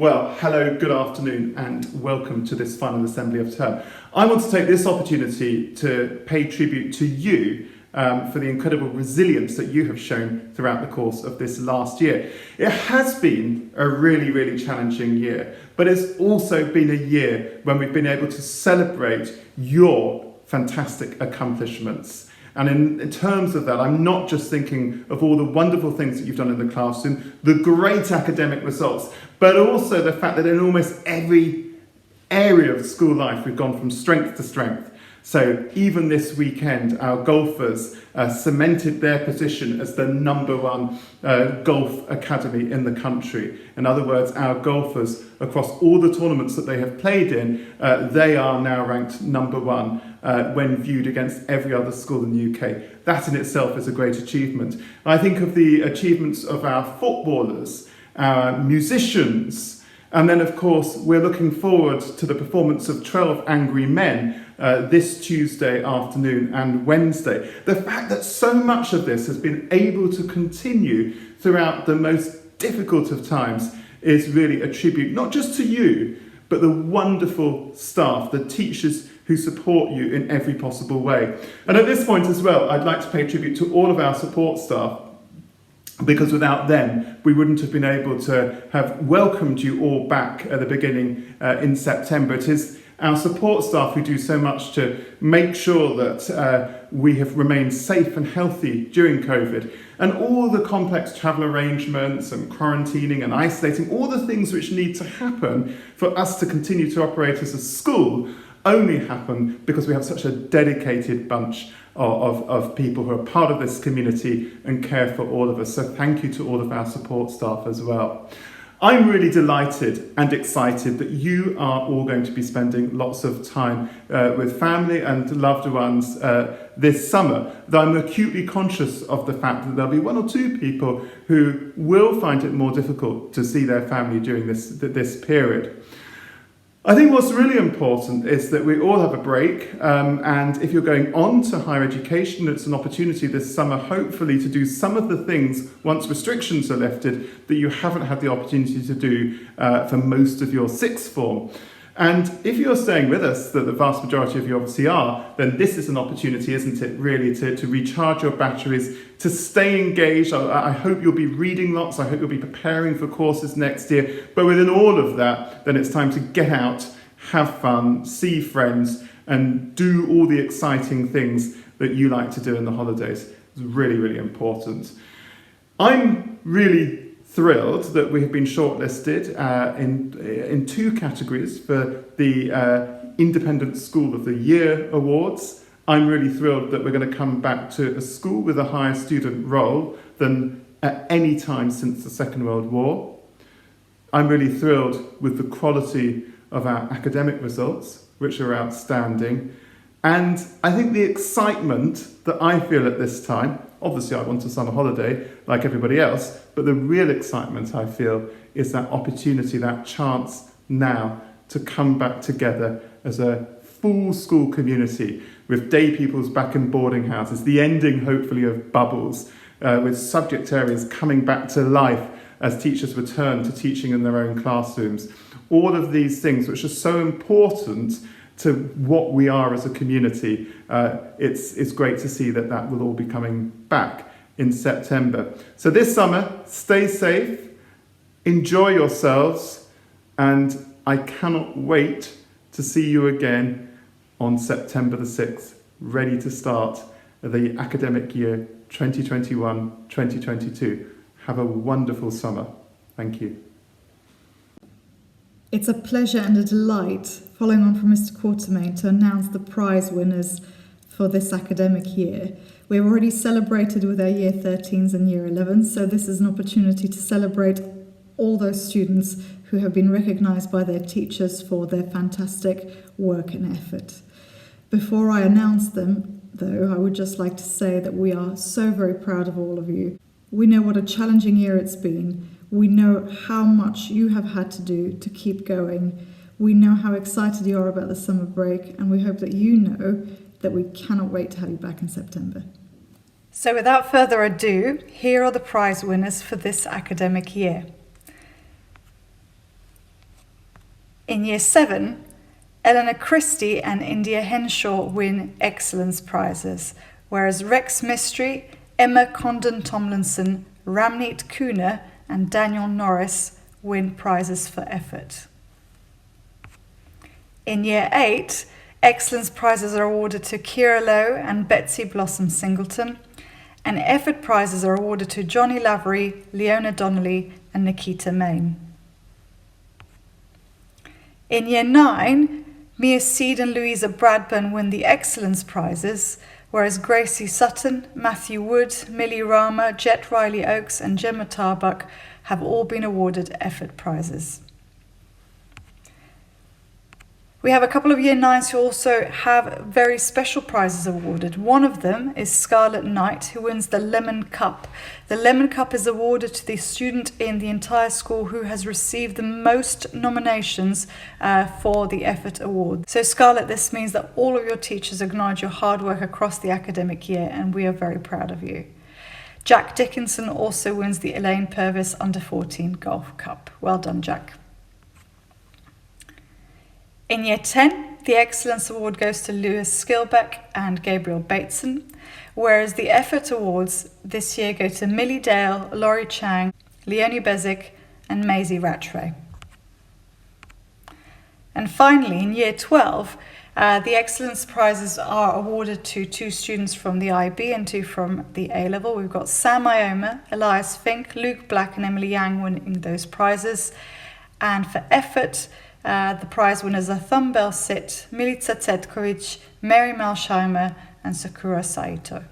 Well, hello, good afternoon, and welcome to this final assembly of term. I want to take this opportunity to pay tribute to you for the incredible resilience that you have shown throughout the course of this last year. It has been a really challenging year, but it's also been a year when we've been able to celebrate your fantastic accomplishments. And in terms of that, I'm not just thinking of all the wonderful things that you've done in the classroom, the great academic results, but also the fact that in almost every area of school life, we've gone from strength to strength. So even this weekend, our golfers cemented their position as the #1 golf academy in the country. In other words, our golfers, across all the tournaments that they have played in, they are now ranked #1 when viewed against every other school in the UK. That in itself is a great achievement. I think of the achievements of our footballers, our musicians, and then of course we're looking forward to the performance of 12 Angry Men this Tuesday afternoon and Wednesday. The fact that so much of this has been able to continue throughout the most difficult of times is really a tribute, not just to you, but the wonderful staff, the teachers who support you in every possible way. And at this point as well, I'd like to pay tribute to all of our support staff, because without them, we wouldn't have been able to have welcomed you all back at the beginning in September. It is our support staff who do so much to make sure that we have remained safe and healthy during COVID. And all the complex travel arrangements and quarantining and isolating, all the things which need to happen for us to continue to operate as a school only happen because we have such a dedicated bunch of people who are part of this community and care for all of us. So thank you to all of our support staff as well. I'm really delighted and excited that you are all going to be spending lots of time with family and loved ones this summer. Though I'm acutely conscious of the fact that there'll be 1 or 2 people who will find it more difficult to see their family during this period. I think what's really important is that we all have a break, and if you're going on to higher education, it's an opportunity this summer hopefully to do some of the things once restrictions are lifted that you haven't had the opportunity to do for most of your sixth form. And if you're staying with us, the vast majority of you obviously are, then this is an opportunity, isn't it, really, to recharge your batteries, to stay engaged. I hope you'll be reading lots, I hope you'll be preparing for courses next year, but within all of that, then it's time to get out, have fun, see friends, and do all the exciting things that you like to do in the holidays. It's really important. I'm really thrilled that we have been shortlisted in 2 categories for the Independent School of the Year Awards. I'm really thrilled that we're going to come back to a school with a higher student roll than at any time since the Second World War. I'm really thrilled with the quality of our academic results, which are outstanding. And I think the excitement that I feel at this time, obviously I want a summer holiday like everybody else, but the real excitement I feel is that opportunity, that chance now to come back together as a full school community with day pupils back in boarding houses, the ending hopefully of bubbles, with subject areas coming back to life as teachers return to teaching in their own classrooms. All of these things which are so important to what we are as a community. It's great to see that will all be coming back in September. So this summer, stay safe, enjoy yourselves, and I cannot wait to see you again on September the 6th, ready to start the academic year 2021-2022. Have a wonderful summer. Thank you. It's a pleasure and a delight, following on from Mr. QUARTERMAIN, to announce the prize winners for this academic year. We've already celebrated with our Year 13s and Year 11s, so this is an opportunity to celebrate all those students who have been recognised by their teachers for their fantastic work and effort. Before I announce them, though, I would just like to say that we are so very proud of all of you. We know what a challenging year it's been. We know how much you have had to do to keep going. We know how excited you are about the summer break, and we hope that you know that we cannot wait to have you back in September. So without further ado, here are the prize winners for this academic year. In Year 7, Eleanor Christie and India Henshaw win Excellence Prizes, whereas Rex Mystery, Emma Condon Tomlinson, Ramneet Kuna and Daniel Norris win prizes for effort. In Year 8, Excellence Prizes are awarded to Kira Lowe and Betsy Blossom Singleton, and effort prizes are awarded to Johnny Lavery, Leona Donnelly and Nikita Main. In Year 9, Mia Seed and Louisa Bradburn win the Excellence Prizes, whereas Gracie Sutton, Matthew Wood, Millie Rama, Jet Riley Oakes and Gemma Tarbuck have all been awarded effort prizes. We have a couple of Year 9s who also have very special prizes awarded. One of them is Scarlett Knight, who wins the Lemon Cup. The Lemon Cup is awarded to the student in the entire school who has received the most nominations for the effort award. So Scarlett, this means that all of your teachers acknowledge your hard work across the academic year, and we are very proud of you. Jack Dickinson also wins the Elaine Purvis Under 14 Golf Cup. Well done, Jack. In Year 10, the Excellence Award goes to Lewis Skilbeck and Gabriel Bateson, whereas the Effort Awards this year go to Millie Dale, Laurie Chang, Leonie Bezic and Maisie Rattray. And finally, in Year 12, the Excellence Prizes are awarded to 2 students from the IB and 2 from the A-Level. We've got Sam Ioma, Elias Fink, Luke Black and Emily Yang winning those prizes. And for effort, the prize winners are Thumbell Sit, Milica Tsetkovic, Mary Melsheimer and Sakura Saito.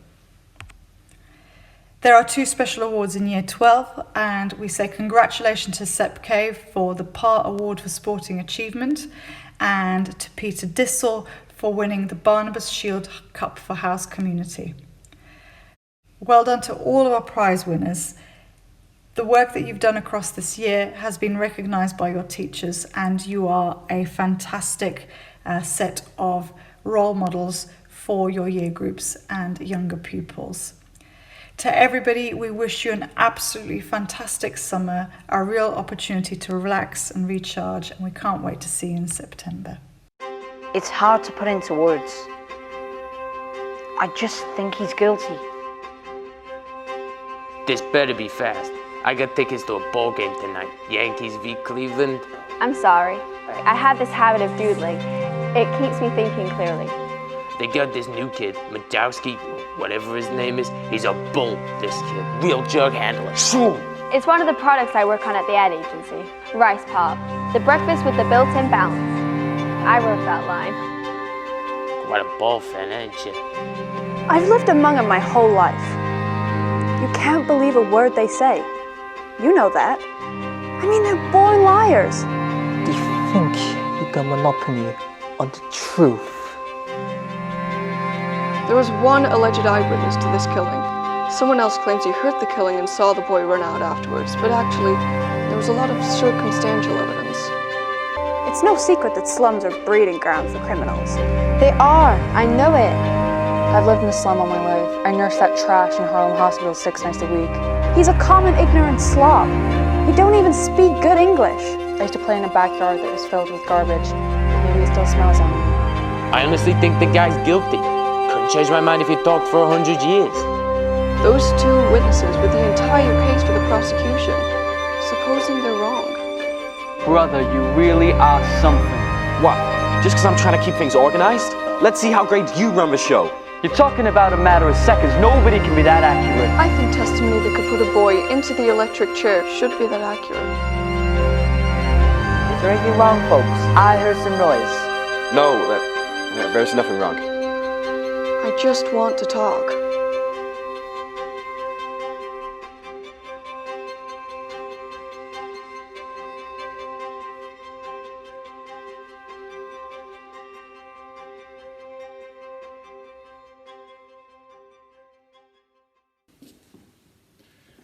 There are 2 special awards in Year 12, and we say congratulations to Sepp Cave for the PAR Award for Sporting Achievement and to Peter Dissel for winning the Barnabas Shield Cup for House Community. Well done to all of our prize winners. The work that you've done across this year has been recognised by your teachers, and you are a fantastic set of role models for your year groups and younger pupils. To everybody, we wish you an absolutely fantastic summer, a real opportunity to relax and recharge, and we can't wait to see you in September. It's hard to put into words. I just think he's guilty. This better be fast. I got tickets to a ball game tonight. Yankees v. Cleveland. I'm sorry. I have this habit of doodling. It keeps me thinking clearly. They got this new kid, Madowski, whatever his name is. He's a bull, this kid. Real jug handler. Shoo! It's one of the products I work on at the ad agency. Rice Pop. The breakfast with the built-in balance. I wrote that line. What a ball fan, ain't you? I've lived among them my whole life. You can't believe a word they say. You know that. I mean, they're born liars. Do you think you got monopoly on the truth? There was one alleged eyewitness to this killing. Someone else claims he heard the killing and saw the boy run out afterwards, but actually, there was a lot of circumstantial evidence. It's no secret that slums are breeding ground for criminals. They are. I know it. I've lived in a slum all my life. I nursed that trash in Harlem Hospital 6 nights a week. He's a common ignorant slob. He don't even speak good English. I used to play in a backyard that was filled with garbage. Maybe it still smells on me. I honestly think the guy's guilty. Couldn't change my mind if he talked for 100 years. Those 2 witnesses were the entire case for the prosecution. Supposing they're wrong. Brother, you really are something. What? Just because I'm trying to keep things organized? Let's see how great you run the show. You're talking about a matter of seconds. Nobody can be that accurate. I think testimony that could put a boy into the electric chair should be that accurate. Is there anything wrong, folks? I heard some noise. No, there's nothing wrong. I just want to talk.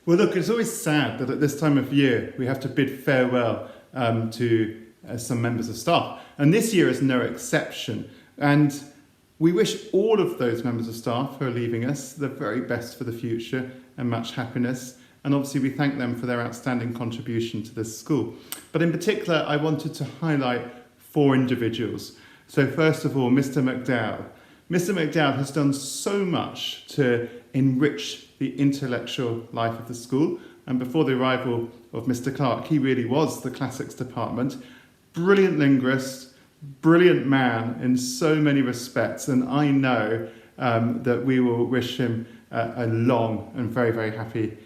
Well, look, it's always sad that at this time of year we have to bid farewell to some members of staff. And this year is no exception. And we wish all of those members of staff who are leaving us the very best for the future and much happiness. And obviously we thank them for their outstanding contribution to this school. But in particular, I wanted to highlight 4 individuals. So first of all, Mr. McDowell. Mr. McDowell has done so much to enrich the intellectual life of the school, and before the arrival of Mr. Clark, he really was the classics department. Brilliant linguist, brilliant man in so many respects, and I know that we will wish him a long and very, very happy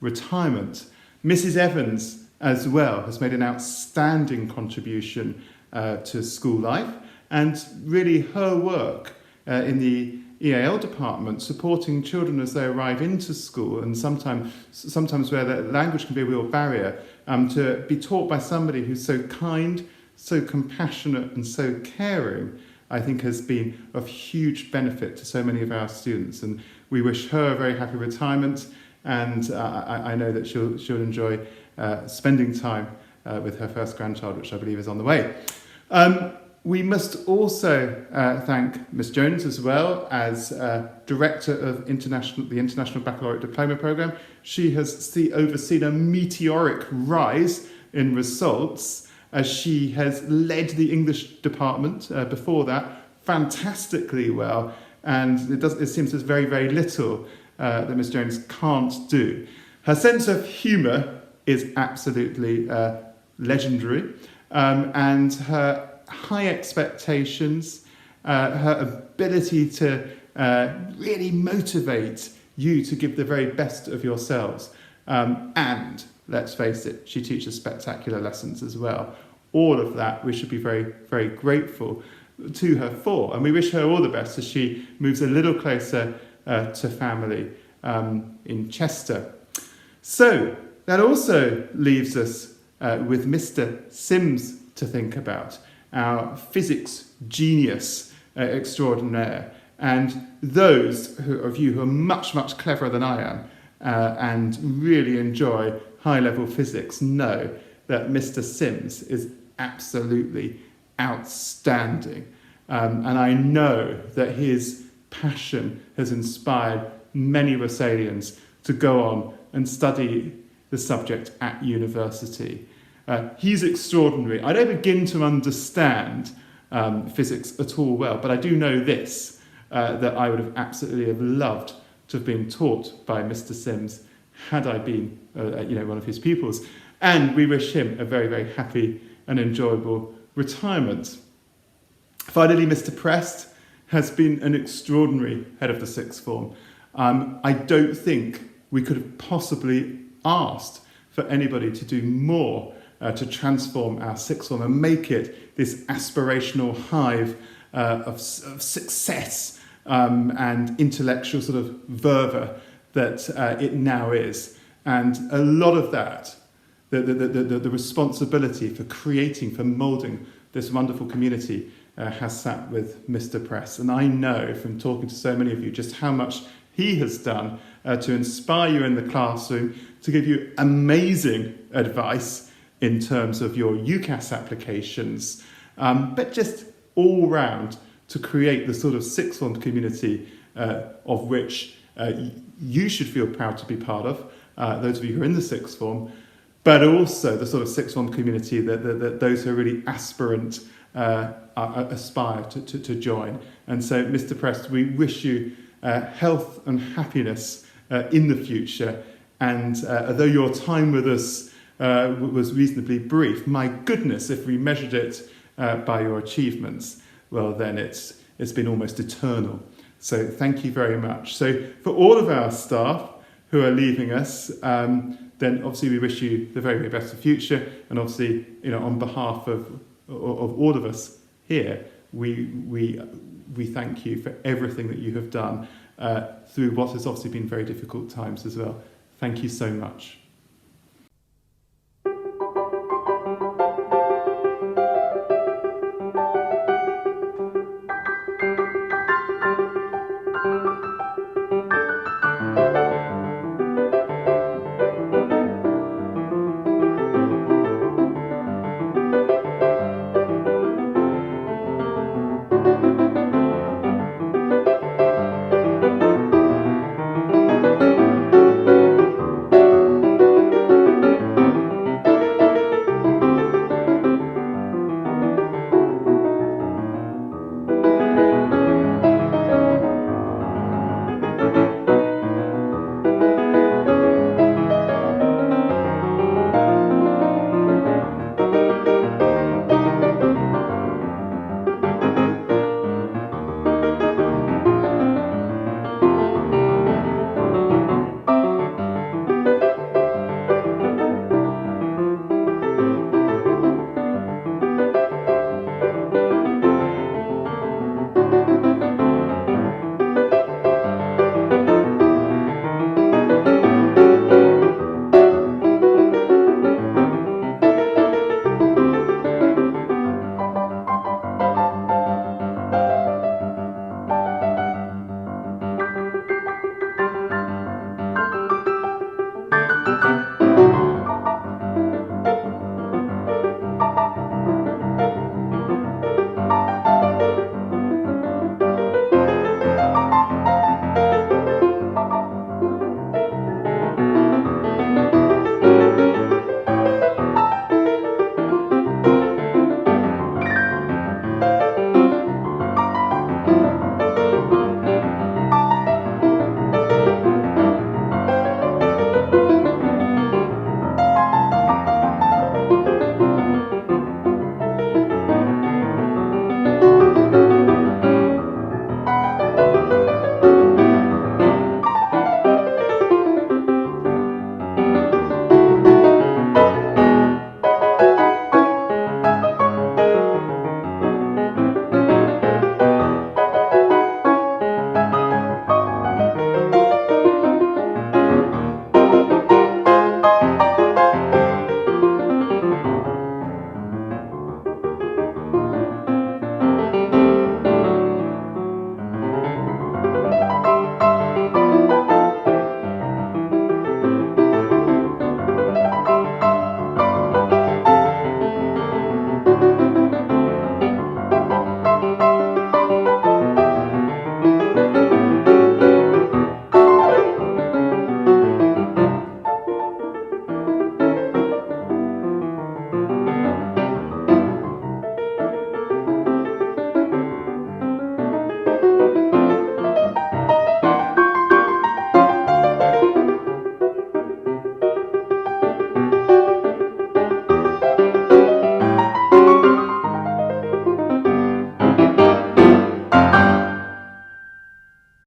retirement. Mrs. Evans as well has made an outstanding contribution to school life, and really her work in the EAL department, supporting children as they arrive into school, and sometimes where the language can be a real barrier, to be taught by somebody who's so kind, so compassionate and so caring, I think has been of huge benefit to so many of our students. And we wish her a very happy retirement, and I know that she'll enjoy spending time with her first grandchild, which I believe is on the way. We must also thank Miss Jones as well as Director of the International Baccalaureate Diploma Programme. She has overseen a meteoric rise in results as she has led the English department before that fantastically well, and it seems there's very, very little that Miss Jones can't do. Her sense of humour is absolutely legendary, and her high expectations, her ability to really motivate you to give the very best of yourselves. And let's face it, she teaches spectacular lessons as well. All of that we should be very, very grateful to her for. And we wish her all the best as she moves a little closer to family in Chester. So that also leaves us with Mr. Sims to think about, our physics genius extraordinaire. And those of you who are much, much cleverer than I am and really enjoy high-level physics know that Mr. Sims is absolutely outstanding. And I know that his passion has inspired many Rossalians to go on and study the subject at university. He's extraordinary. I don't begin to understand physics at all well, but I do know this, that I would have absolutely loved to have been taught by Mr. Sims had I been one of his pupils. And we wish him a very, very happy and enjoyable retirement. Finally, Mr. Prest has been an extraordinary head of the sixth form. I don't think we could have possibly asked for anybody to do more to transform our sixth form and make it this aspirational hive of success and intellectual sort of verve that it now is. And a lot of that, the responsibility for creating, for moulding this wonderful community has sat with Mr. Press. And I know from talking to so many of you just how much he has done to inspire you in the classroom, to give you amazing advice in terms of your UCAS applications, but just all round to create the sort of sixth form community of which you should feel proud to be part of, those of you who are in the sixth form, but also the sort of sixth form community that those who are really aspirant aspire to join. And so, Mr. Prest, we wish you health and happiness in the future. And although your time with us was reasonably brief, my goodness, if we measured it by your achievements, well, then it's been almost eternal. So thank you very much. So for all of our staff who are leaving us, then obviously we wish you the very, very best of the future. And obviously, on behalf of all of us here, we thank you for everything that you have done through what has obviously been very difficult times as well. Thank you so much.